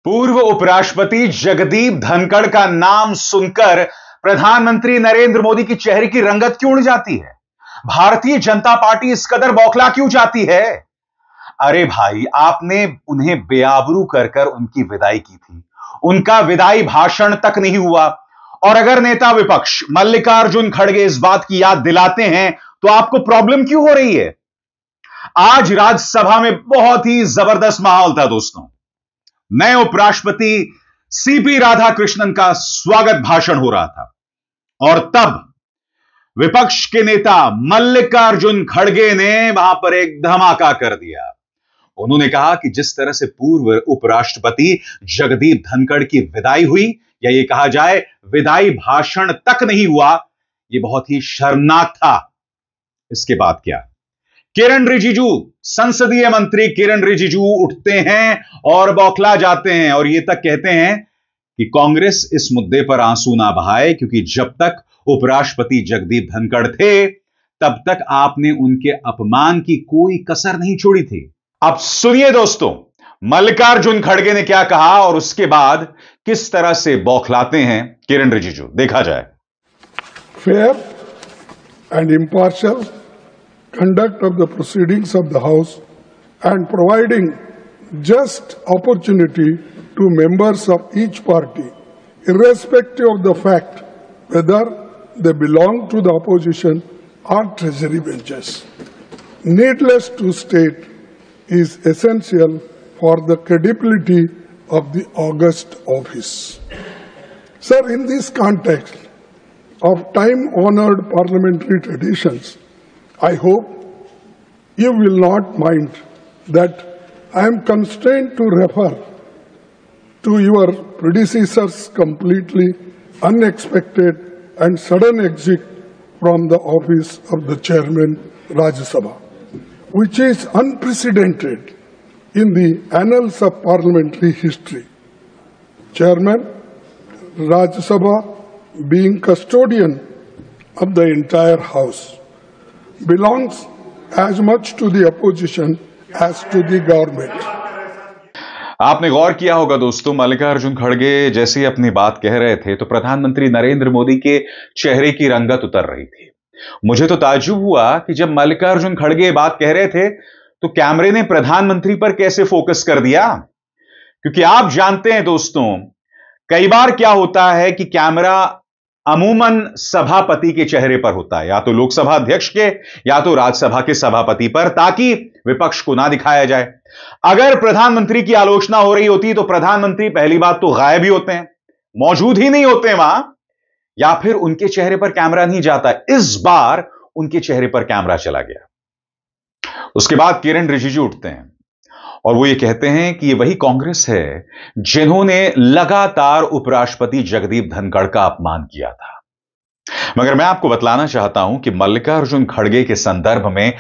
पूर्व उपराष्ट्रपति जगदीप धनखड़ का नाम सुनकर प्रधानमंत्री नरेंद्र मोदी की चेहरे की रंगत क्यों उड़ जाती है? भारतीय जनता पार्टी इस कदर बौखला क्यों जाती है? अरे भाई, आपने उन्हें बेआबरू कर कर उनकी विदाई की थी। उनका विदाई भाषण तक नहीं हुआ। और अगर नेता विपक्ष मल्लिकार्जुन खड़गे इस बात की याद दिलाते हैं तो आपको प्रॉब्लम क्यों हो रही है? आज राज्यसभा में बहुत ही जबरदस्त माहौल था दोस्तों। नए उपराष्ट्रपति सीपी राधाकृष्णन का स्वागत भाषण हो रहा था और तब विपक्ष के नेता मल्लिकार्जुन खड़गे ने वहां पर एक धमाका कर दिया। उन्होंने कहा कि जिस तरह से पूर्व उपराष्ट्रपति जगदीप धनखड़ की विदाई हुई, या ये कहा जाए विदाई भाषण तक नहीं हुआ, ये बहुत ही शर्मनाक था। इसके बाद क्या? किरण रिजिजू, संसदीय मंत्री किरण रिजिजू उठते हैं और बौखला जाते हैं और ये तक कहते हैं कि कांग्रेस इस मुद्दे पर आंसू ना बहाए, क्योंकि जब तक उपराष्ट्रपति जगदीप धनखड़ थे तब तक आपने उनके अपमान की कोई कसर नहीं छोड़ी थी। अब सुनिए दोस्तों, मल्लिकार्जुन खड़गे ने क्या कहा और उसके बाद किस तरह से बौखलाते हैं किरण रिजिजू। देखा जाए। Fair and impartial conduct of the proceedings of the House and providing just opportunity to members of each party, irrespective of the fact whether they belong to the opposition or treasury benches. Needless to state, is essential for the credibility of the august office. Sir, in this context of time-honored parliamentary traditions, I hope you will not mind that I am constrained to refer to your predecessor's completely unexpected and sudden exit from the office of the chairman Rajya Sabha, which is unprecedented in the annals of parliamentary history. Chairman Rajya Sabha, being custodian of the entire house, belongs as much to the opposition as to the government. आपने गौर किया होगा दोस्तों, मल्लिकार्जुन खड़गे जैसे ही अपनी बात कह रहे थे तो प्रधानमंत्री नरेंद्र मोदी के चेहरे की रंगत उतर रही थी। मुझे तो ताज्जुब हुआ कि जब मल्लिकार्जुन खड़गे बात कह रहे थे तो कैमरे ने प्रधानमंत्री पर कैसे फोकस कर दिया, क्योंकि आप जानते हैं दोस्तों, कई बार क्या होता है कि कैमरा अमूमन सभापति के चेहरे पर होता है, या तो लोकसभा अध्यक्ष के या तो राज्यसभा के सभापति पर, ताकि विपक्ष को ना दिखाया जाए। अगर प्रधानमंत्री की आलोचना हो रही होती तो प्रधानमंत्री पहली बात तो गायब ही होते हैं, मौजूद ही नहीं होते वहां, या फिर उनके चेहरे पर कैमरा नहीं जाता। इस बार उनके चेहरे पर कैमरा चला गया। उसके बाद किरण रिजिजू उठते हैं और वो ये कहते हैं कि ये वही कांग्रेस है जिन्होंने लगातार उपराष्ट्रपति जगदीप धनखड़ का अपमान किया था। मगर मैं आपको बतलाना चाहता हूं कि मल्लिकार्जुन खड़गे के संदर्भ में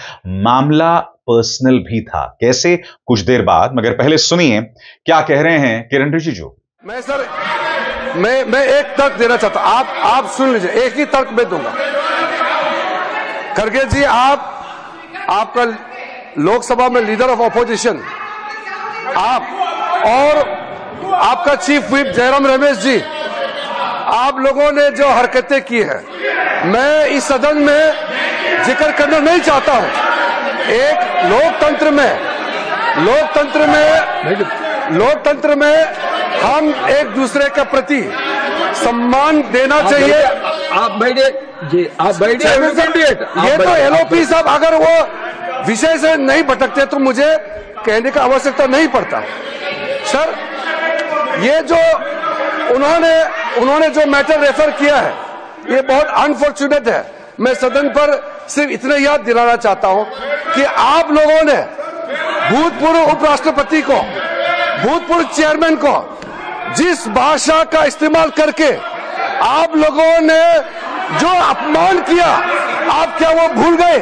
मामला पर्सनल भी था। कैसे? कुछ देर बाद, मगर पहले सुनिए क्या कह रहे हैं किरण रिजिजू। मैं एक तर्क देना चाहता हूं, आप सुन लीजिए, एक ही तर्क मैं दूंगा। खड़गे जी, आपका लोकसभा में लीडर ऑफ ऑपोजिशन, आप और आपका चीफ व्हिप जयराम रमेश जी, आप लोगों ने जो हरकतें की है, मैं इस सदन में जिक्र करना नहीं चाहता हूं। एक लोकतंत्र में हम एक दूसरे के प्रति सम्मान देना चाहिए। आप बैठिए, ये तो एलओपी साहब अगर वो विषय से नहीं भटकते तो मुझे कहने का आवश्यकता नहीं पड़ता। सर, ये जो उन्होंने जो मैटर रेफर किया है, ये बहुत अनफॉर्चुनेट है। मैं सदन पर सिर्फ इतना याद दिलाना चाहता हूं कि आप लोगों ने भूतपूर्व उपराष्ट्रपति को, भूतपूर्व चेयरमैन को जिस भाषा का इस्तेमाल करके आप लोगों ने जो अपमान किया, आप क्या वो भूल गए?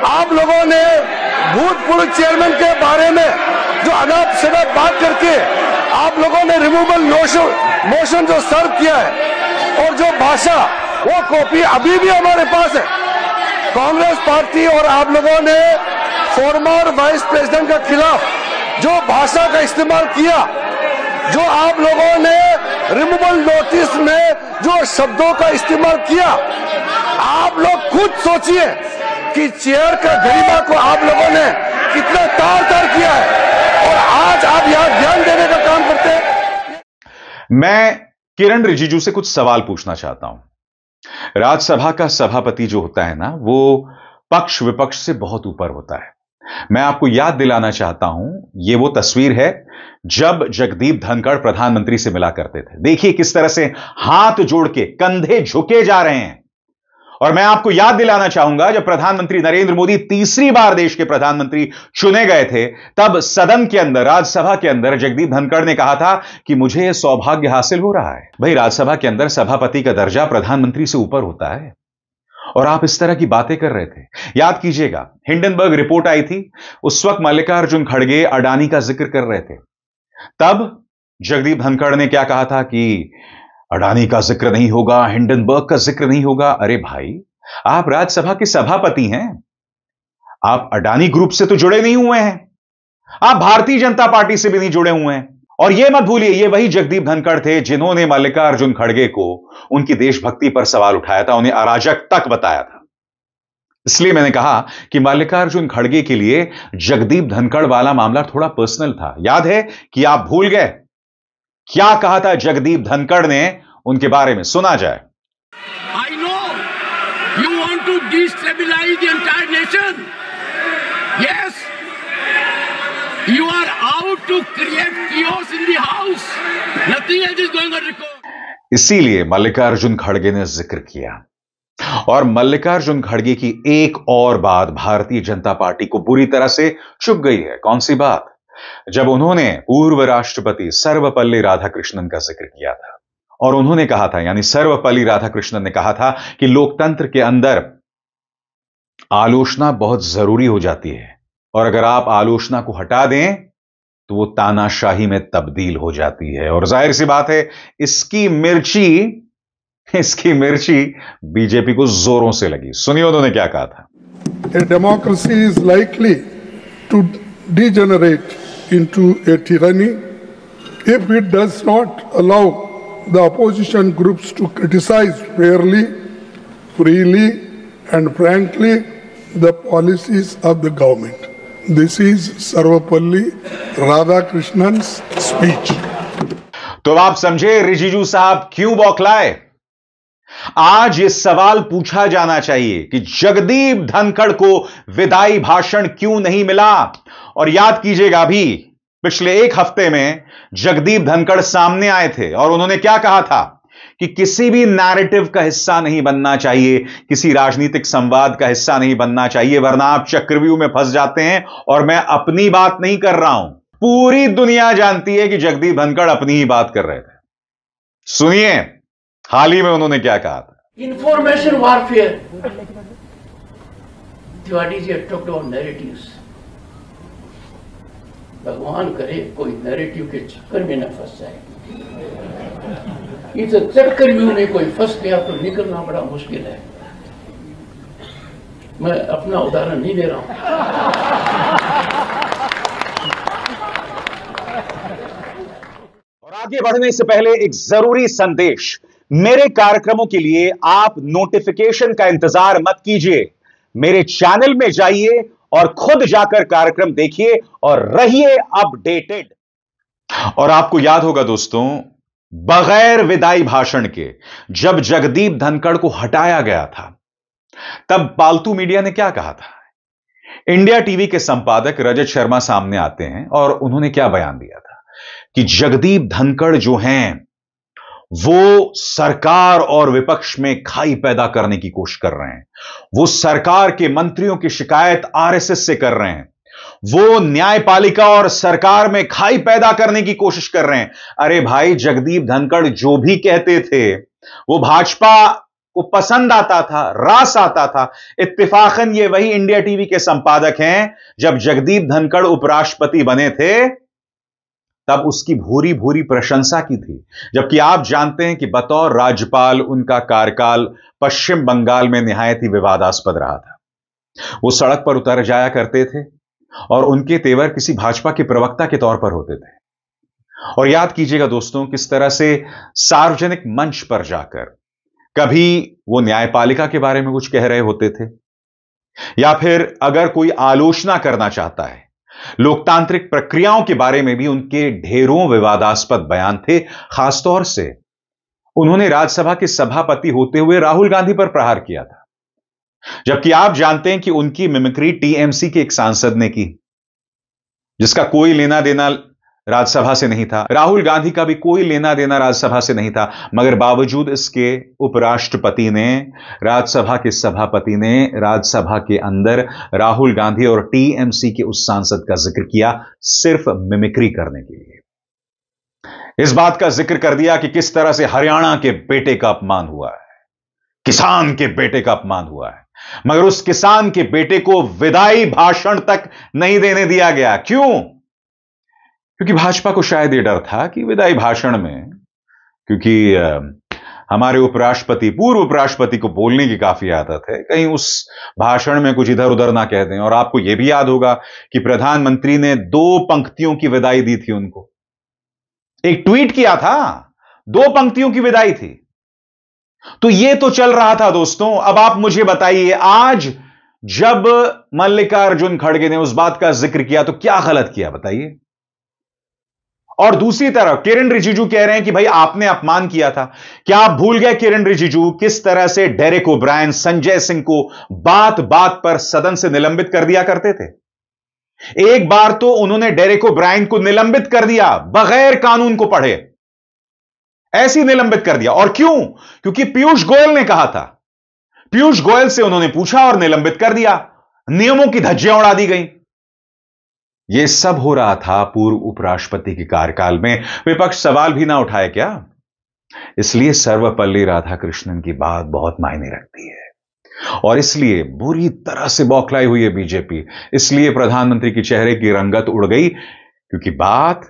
आप लोगों ने भूतपूर्व चेयरमैन के बारे में जो अनाप शनाप बात करके आप लोगों ने रिमूवल मोशन जो सर्व किया है, और जो भाषा, वो कॉपी अभी भी हमारे पास है। कांग्रेस पार्टी और आप लोगों ने फॉर्मर वाइस प्रेसिडेंट के खिलाफ जो भाषा का इस्तेमाल किया, जो आप लोगों ने रिमूवल नोटिस में जो शब्दों का इस्तेमाल किया, आप लोग खुद सोचिए कि चेयर का गरिमा को आप लोगों ने कितना तार तार किया है, और आज आप यहां ध्यान देने का काम करते हैं। मैं किरण रिजिजू से कुछ सवाल पूछना चाहता हूं। राज्यसभा का सभापति जो होता है ना, वो पक्ष विपक्ष से बहुत ऊपर होता है। मैं आपको याद दिलाना चाहता हूं, यह वो तस्वीर है जब जगदीप धनखड़ प्रधानमंत्री से मिला करते थे। देखिए किस तरह से हाथ जोड़ के, कंधे झुके जा रहे हैं। और मैं आपको याद दिलाना चाहूंगा, जब प्रधानमंत्री नरेंद्र मोदी तीसरी बार देश के प्रधानमंत्री चुने गए थे, तब सदन के अंदर, राज्यसभा के अंदर जगदीप धनखड़ ने कहा था कि मुझे यह सौभाग्य हासिल हो रहा है। भाई, राज्यसभा के अंदर सभापति का दर्जा प्रधानमंत्री से ऊपर होता है, और आप इस तरह की बातें कर रहे थे। याद कीजिएगा, हिंडनबर्ग रिपोर्ट आई थी, उस वक्त मल्लिकार्जुन खड़गे अडानी का जिक्र कर रहे थे। तब जगदीप धनखड़ ने क्या कहा था कि अडानी का जिक्र नहीं होगा, हिंडनबर्ग का जिक्र नहीं होगा। अरे भाई, आप राज्यसभा के सभापति हैं, आप अडानी ग्रुप से तो जुड़े नहीं हुए हैं, आप भारतीय जनता पार्टी से भी नहीं जुड़े हुए हैं। और यह मत भूलिए, ये वही जगदीप धनखड़ थे जिन्होंने मल्लिकार्जुन खड़गे को उनकी देशभक्ति पर सवाल उठाया था, उन्हें अराजक तक बताया था। इसलिए मैंने कहा कि मल्लिकार्जुन खड़गे के लिए जगदीप धनखड़ वाला मामला थोड़ा पर्सनल था। याद है कि आप भूल गए? क्या कहा था जगदीप धनखड़ ने उनके बारे में? सुना जाए। I know you want to destabilize the entire nation. Yes, you are out to create chaos in the house. Nothing else is going on record. इसीलिए मल्लिकार्जुन खड़गे ने जिक्र किया। और मल्लिकार्जुन खड़गे की एक और बात भारतीय जनता पार्टी को बुरी तरह से चुभ गई है। कौन सी बात? जब उन्होंने पूर्व राष्ट्रपति सर्वपल्ली राधाकृष्णन का जिक्र किया था, और उन्होंने कहा था, यानी सर्वपल्ली राधाकृष्णन ने कहा था कि लोकतंत्र के अंदर आलोचना बहुत जरूरी हो जाती है, और अगर आप आलोचना को हटा दें तो वो तानाशाही में तब्दील हो जाती है। और जाहिर सी बात है, इसकी मिर्ची बीजेपी को जोरों से लगी। सुनिए उन्होंने क्या कहा था। A democracy is likely to degenerate into a tyranny if it does not allow the opposition groups to criticize fairly, freely, and frankly the policies of the government. This is Sarvapalli Radhakrishnin's speech. तो आप समझे रिजिजू साहब क्यों बौखलाए? आज ये सवाल पूछा जाना चाहिए कि जगदीप धनखड़ को विदाई भाषण क्यों नहीं मिला। और याद कीजिएगा, अभी पिछले एक हफ्ते में जगदीप धनखड़ सामने आए थे और उन्होंने क्या कहा था कि किसी भी नैरेटिव का हिस्सा नहीं बनना चाहिए, किसी राजनीतिक संवाद का हिस्सा नहीं बनना चाहिए, वरना आप चक्रव्यूह में फंस जाते हैं। और मैं अपनी बात नहीं कर रहा हूं, पूरी दुनिया जानती है कि जगदीप धनखड़ अपनी ही बात कर रहे थे। सुनिए हाल ही में उन्होंने क्या कहा था। Information warfare, Tiwari ji talked about narratives. भगवान करे कोई नैरेटिव के चक्कर में न फंस जाए। इस चक्रव्यूह में कोई फंस गया तो निकलना बड़ा मुश्किल है। मैं अपना उदाहरण नहीं दे रहा हूं। और आगे बढ़ने से पहले एक जरूरी संदेश। मेरे कार्यक्रमों के लिए आप नोटिफिकेशन का इंतजार मत कीजिए, मेरे चैनल में जाइए और खुद जाकर कार्यक्रम देखिए और रहिए अपडेटेड। और आपको याद होगा दोस्तों, बगैर विदाई भाषण के जब जगदीप धनखड़ को हटाया गया था, तब पालतू मीडिया ने क्या कहा था। इंडिया टीवी के संपादक रजत शर्मा सामने आते हैं और उन्होंने क्या बयान दिया था कि जगदीप धनखड़ जो हैं वो सरकार और विपक्ष में खाई पैदा करने की कोशिश कर रहे हैं। वो सरकार के मंत्रियों की शिकायत आरएसएस से कर रहे हैं। वो न्यायपालिका और सरकार में खाई पैदा करने की कोशिश कर रहे हैं। अरे भाई, जगदीप धनखड़ जो भी कहते थे वो भाजपा को पसंद आता था, रास आता था। इत्तेफाकन ये वही इंडिया टीवी के संपादक हैं जब जगदीप धनखड़ उपराष्ट्रपति बने थे तब उसकी भूरी भूरी प्रशंसा की थी, जबकि आप जानते हैं कि बतौर राज्यपाल उनका कार्यकाल पश्चिम बंगाल में निहायत ही विवादास्पद रहा था। वो सड़क पर उतर जाया करते थे और उनके तेवर किसी भाजपा के प्रवक्ता के तौर पर होते थे। और याद कीजिएगा दोस्तों, किस तरह से सार्वजनिक मंच पर जाकर कभी वो न्यायपालिका के बारे में कुछ कह रहे होते थे, या फिर अगर कोई आलोचना करना चाहता है लोकतांत्रिक प्रक्रियाओं के बारे में भी उनके ढेरों विवादास्पद बयान थे। खासतौर से उन्होंने राज्यसभा के सभापति होते हुए राहुल गांधी पर प्रहार किया था, जबकि आप जानते हैं कि उनकी मिमिक्री टीएमसी के एक सांसद ने की, जिसका कोई लेना देना राज्यसभा से नहीं था। राहुल गांधी का भी कोई लेना देना राज्यसभा से नहीं था, मगर बावजूद इसके उपराष्ट्रपति ने, राज्यसभा के सभापति ने राज्यसभा के अंदर राहुल गांधी और टीएमसी के उस सांसद का जिक्र किया, सिर्फ मिमिक्री करने के लिए। इस बात का जिक्र कर दिया कि किस तरह से हरियाणा के बेटे का अपमान हुआ है, किसान के बेटे का अपमान हुआ है, मगर उस किसान के बेटे को विदाई भाषण तक नहीं देने दिया गया। क्यों? क्योंकि भाजपा को शायद यह डर था कि विदाई भाषण में, क्योंकि हमारे उपराष्ट्रपति, पूर्व उपराष्ट्रपति को बोलने की काफी आदत है, कहीं उस भाषण में कुछ इधर उधर ना कह दें। और आपको यह भी याद होगा कि प्रधानमंत्री ने 2 पंक्तियों की विदाई दी थी उनको, एक ट्वीट किया था, 2 पंक्तियों की विदाई थी। तो यह तो चल रहा था दोस्तों। अब आप मुझे बताइए, आज जब मल्लिकार्जुन खड़गे ने उस बात का जिक्र किया तो क्या गलत किया, बताइए। और दूसरी तरफ किरेन रिजिजू कह रहे हैं कि भाई आपने अपमान किया था। क्या आप भूल गए किरेन रिजिजू किस तरह से डेरेक ओब्रायन, संजय सिंह को बात बात पर सदन से निलंबित कर दिया करते थे? एक बार तो उन्होंने डेरेक ओब्रायन को निलंबित कर दिया, बगैर कानून को पढ़े, ऐसे ही निलंबित कर दिया। और क्यों? क्योंकि पीयूष गोयल ने कहा था। पीयूष गोयल से उन्होंने पूछा और निलंबित कर दिया, नियमों की धज्जियां उड़ा दी गई। यह सब हो रहा था पूर्व उपराष्ट्रपति के कार्यकाल में। विपक्ष सवाल भी ना उठाए क्या? इसलिए सर्वपल्ली राधाकृष्णन की बात बहुत मायने रखती है, और इसलिए बुरी तरह से बौखलाई हुई है बीजेपी। इसलिए प्रधानमंत्री के चेहरे की रंगत उड़ गई, क्योंकि बात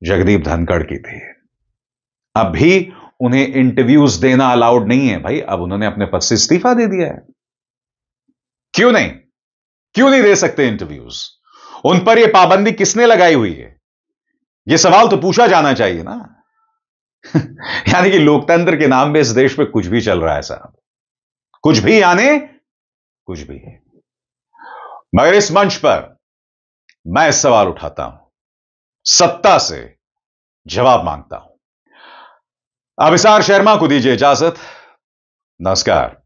जगदीप धनखड़ की थी। अब भी उन्हें इंटरव्यूज देना अलाउड नहीं है भाई। अब उन्होंने अपने पद से इस्तीफा दे दिया है। क्यों नहीं? क्यों नहीं दे सकते इंटरव्यूज? उन पर यह पाबंदी किसने लगाई हुई है? यह सवाल तो पूछा जाना चाहिए ना। यानी कि लोकतंत्र के नाम पे इस देश में कुछ भी चल रहा है साहब, कुछ भी, यानी कुछ भी। मगर इस मंच पर मैं सवाल उठाता हूं, सत्ता से जवाब मांगता हूं। अभिसार शर्मा को दीजिए इजाजत। नमस्कार।